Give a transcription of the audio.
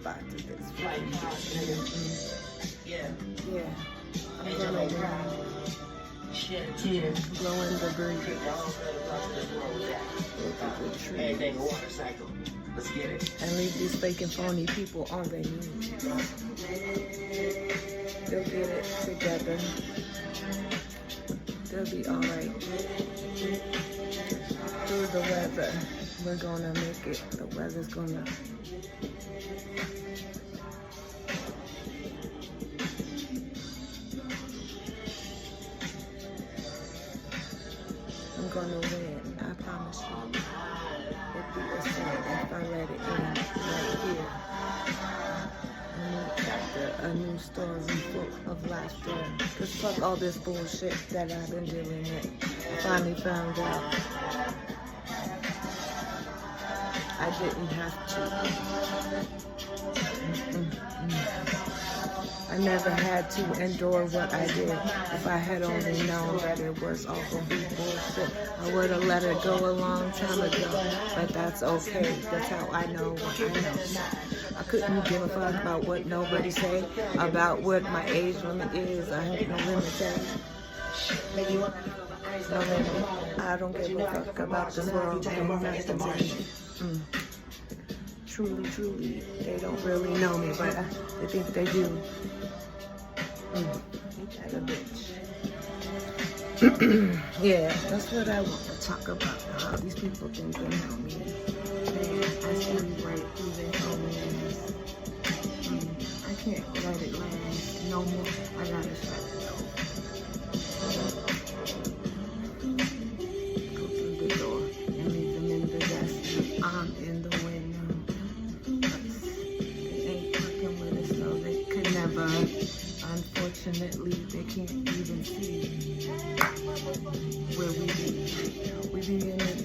spot to this. Yeah. Yeah. I'm gonna Shed tears. blowing debris. Everything a water cycle. Let's get it. And leave these fake and phony people on their knees. They'll get it together. They'll be alright. Through the weather, we're gonna make it. The weather's gonna. I'm gonna win. I promise you. It'd be a sin if I let it in right here. A new chapter, a new story full of laughter. Cause fuck all this bullshit that I've been dealing with. I finally found out I didn't have to. I never had to endure what I did. If I had only known that it was all gonna be bullshit, I would have let it go a long time ago. But that's okay, that's how I know what I know. I couldn't give a fuck about what nobody say, about what my age limit is. I have no limit there. No limit. I don't give a fuck about this world and nothing to me. Truly, truly, they don't really know me, but they think they do. That a bitch. Yeah, that's what I want to talk about. How these people think they know me. Man, I see right through their phones. I can't let it last no more. I gotta shut it off. Go through the door and leave them in the dust. I'm in the window. They ain't fucking with us, so they could never. Unfortunately, they can't even see where we be. We be in it.